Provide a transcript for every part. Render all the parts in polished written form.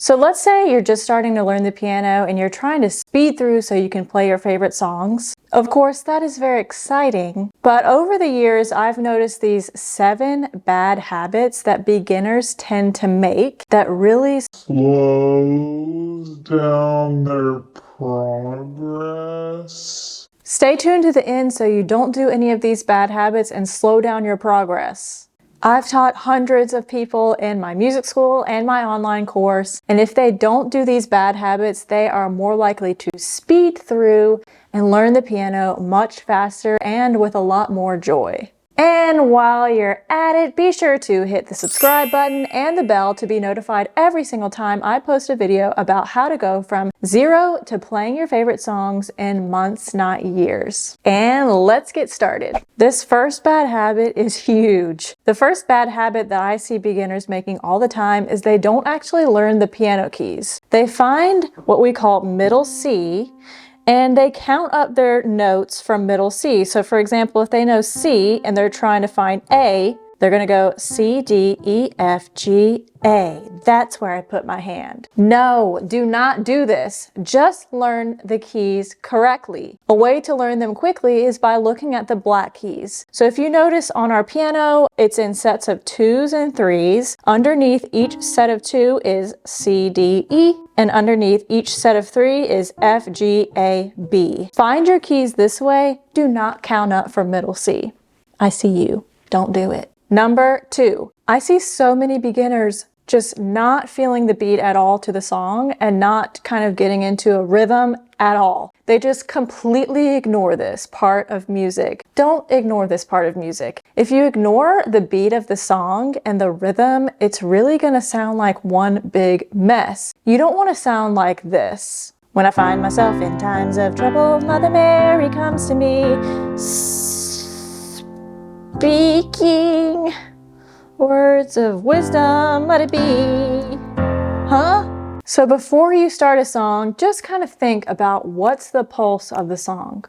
So let's say you're just starting to learn the piano and you're trying to speed through so you can play your favorite songs. Of course, that is very exciting, but over the years, I've noticed these 7 bad habits that beginners tend to make that really slows down their progress. Stay tuned to the end so you don't do any of these bad habits and slow down your progress. I've taught hundreds of people in my music school and my online course, and if they don't do these bad habits, they are more likely to speed through and learn the piano much faster and with a lot more joy. And while you're at it, be sure to hit the subscribe button and the bell to be notified every single time I post a video about how to go from 0 to playing your favorite songs in months, not years. And let's get started. This first bad habit is huge. The first bad habit that I see beginners making all the time is they don't actually learn the piano keys. They find what we call middle C, and they count up their notes from middle C. So for example, if they know C and they're trying to find A, they're gonna go C, D, E, F, G, A. That's where I put my hand. No, do not do this. Just learn the keys correctly. A way to learn them quickly is by looking at the black keys. So if you notice on our piano, it's in sets of 2s and 3s. Underneath each set of 2 is C, D, E, and underneath each set of 3 is F, G, A, B. Find your keys this way. Do not count up from middle C. I see you. Don't do it. Number 2, I see so many beginners just not feeling the beat at all to the song and not kind of getting into a rhythm at all. They just completely ignore this part of music. Don't ignore this part of music. If you ignore the beat of the song and the rhythm, it's really gonna sound like one big mess. You don't wanna sound like this. When I find myself in times of trouble, Mother Mary comes to me, speaking words of wisdom, let it be. Huh? So before you start a song, just kind of think about what's the pulse of the song.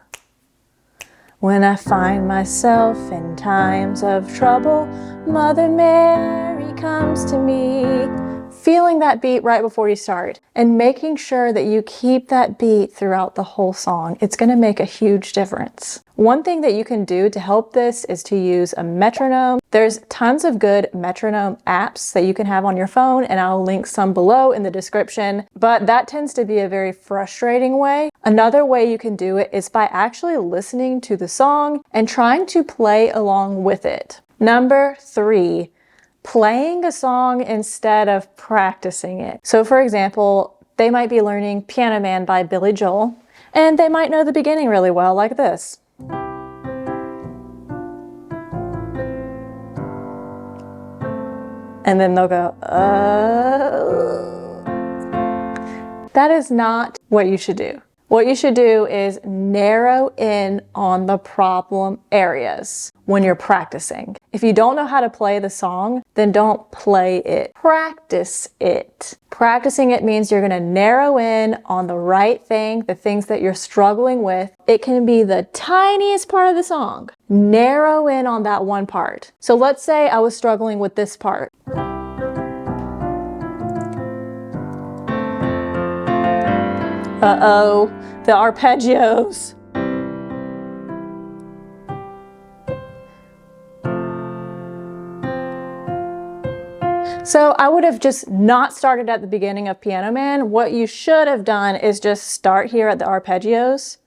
When I find myself in times of trouble, Mother Mary comes to me. Feeling that beat right before you start and making sure that you keep that beat throughout the whole song. It's going to make a huge difference. One thing that you can do to help this is to use a metronome. There's tons of good metronome apps that you can have on your phone, and I'll link some below in the description, but that tends to be a very frustrating way. Another way you can do it is by actually listening to the song and trying to play along with it. Number 3, playing a song instead of practicing it. So for example, they might be learning Piano Man by Billy Joel, and they might know the beginning really well, like this. And then they'll go, That is not what you should do. What you should do is narrow in on the problem areas when you're practicing. If you don't know how to play the song, then don't play it. Practice it. Practicing it means you're going to narrow in on the right thing, the things that you're struggling with. It can be the tiniest part of the song. Narrow in on that one part. So let's say I was struggling with this part. Uh-oh, the arpeggios. So I would have just not started at the beginning of Piano Man. What you should have done is just start here at the arpeggios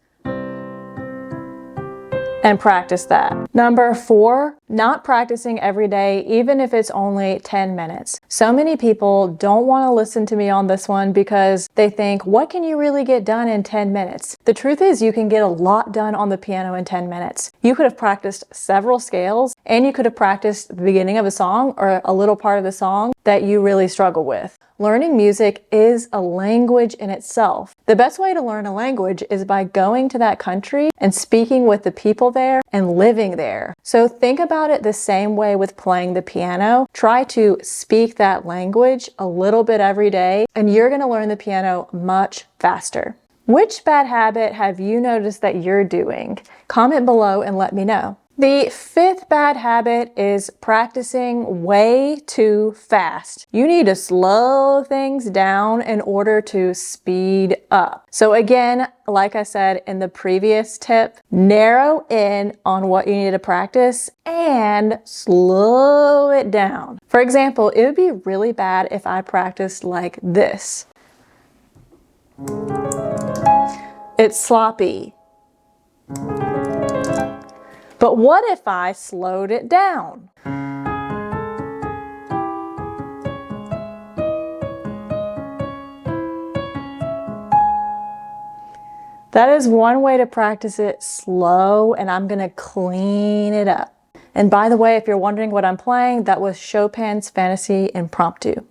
and practice that. Number 4, not practicing every day, even if it's only 10 minutes. So many people don't want to listen to me on this one because they think, what can you really get done in 10 minutes? The truth is you can get a lot done on the piano in 10 minutes. You could have practiced several scales, and you could have practiced the beginning of a song or a little part of the song that you really struggle with. Learning music is a language in itself. The best way to learn a language is by going to that country and speaking with the people there and living there. So think about it the same way with playing the piano. Try to speak that language a little bit every day, and you're going to learn the piano much faster. Which bad habit have you noticed that you're doing? Comment below and let me know. The fifth bad habit is practicing way too fast. You need to slow things down in order to speed up. So again, like I said in the previous tip, narrow in on what you need to practice and slow it down. For example, it would be really bad if I practiced like this. It's sloppy. But what if I slowed it down? That is one way to practice it slow, and I'm gonna clean it up. And by the way, if you're wondering what I'm playing, that was Chopin's Fantasy Impromptu.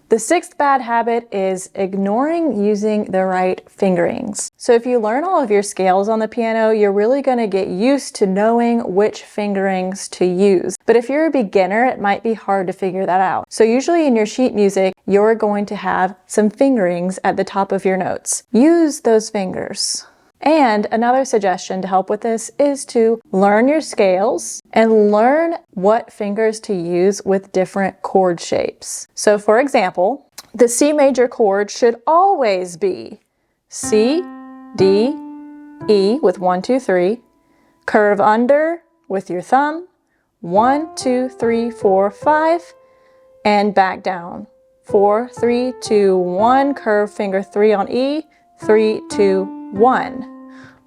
The sixth bad habit is ignoring using the right fingerings. So if you learn all of your scales on the piano, you're really going to get used to knowing which fingerings to use. But if you're a beginner, it might be hard to figure that out. So usually in your sheet music, you're going to have some fingerings at the top of your notes. Use those fingers. And another suggestion to help with this is to learn your scales and learn what fingers to use with different chord shapes. So for example, the C major chord should always be C, D, E with 1, 2, 3, curve under with your thumb, 1, 2, 3, 4, 5, and back down. 4, 3, 2, 1, curve finger 3 on E, 3, 2, 1.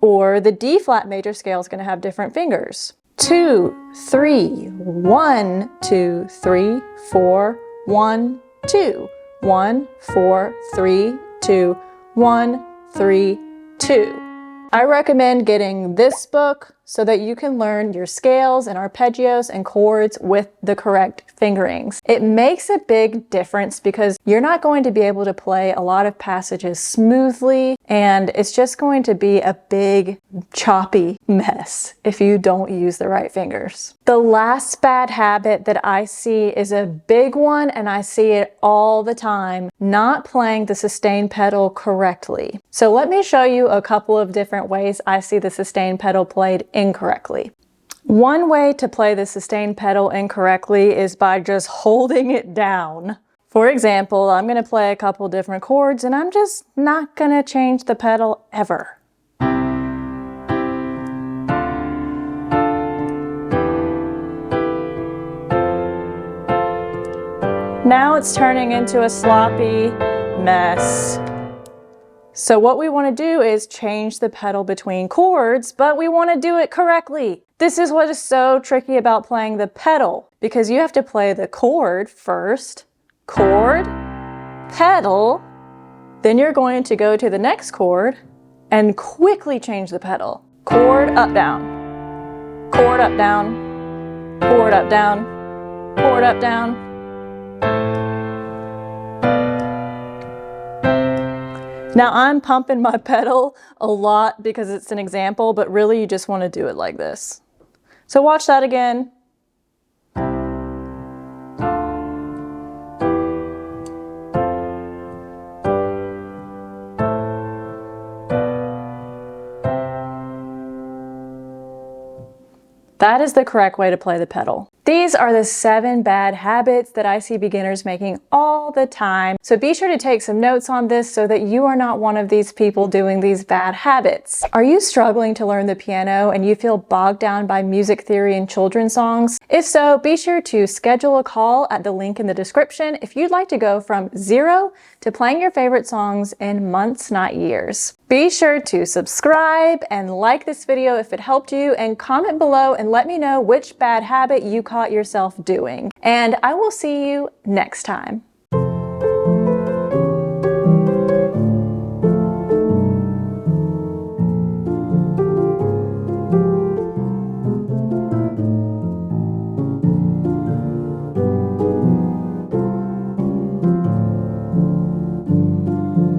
Or the D flat major scale is going to have different fingers. 2, 3, 1, 2, 3, 4, 1, 2, 1, 4, 3, 2, 1, 3, 2. I recommend getting this book so that you can learn your scales and arpeggios and chords with the correct fingerings. It makes a big difference because you're not going to be able to play a lot of passages smoothly, and it's just going to be a big choppy mess if you don't use the right fingers. The last bad habit that I see is a big one, and I see it all the time, not playing the sustain pedal correctly. So let me show you a couple of different ways I see the sustain pedal played incorrectly. One way to play the sustain pedal incorrectly is by just holding it down. For example, I'm going to play a couple different chords and I'm just not going to change the pedal ever. Now it's turning into a sloppy mess. So what we want to do is change the pedal between chords, but we want to do it correctly. This is what is so tricky about playing the pedal, because you have to play the chord first, chord, pedal, then you're going to go to the next chord and quickly change the pedal. Chord, up, down, chord, up, down, chord, up, down, chord, up, down. Now I'm pumping my pedal a lot because it's an example, but really you just want to do it like this. So watch that again. That is the correct way to play the pedal. These are the 7 bad habits that I see beginners making all the time. So be sure to take some notes on this so that you are not one of these people doing these bad habits. Are you struggling to learn the piano and you feel bogged down by music theory and children's songs? If so, be sure to schedule a call at the link in the description if you'd like to go from 0 to playing your favorite songs in months, not years. Be sure to subscribe and like this video if it helped you, and comment below and let me know which bad habit you caught yourself doing. And I will see you next time.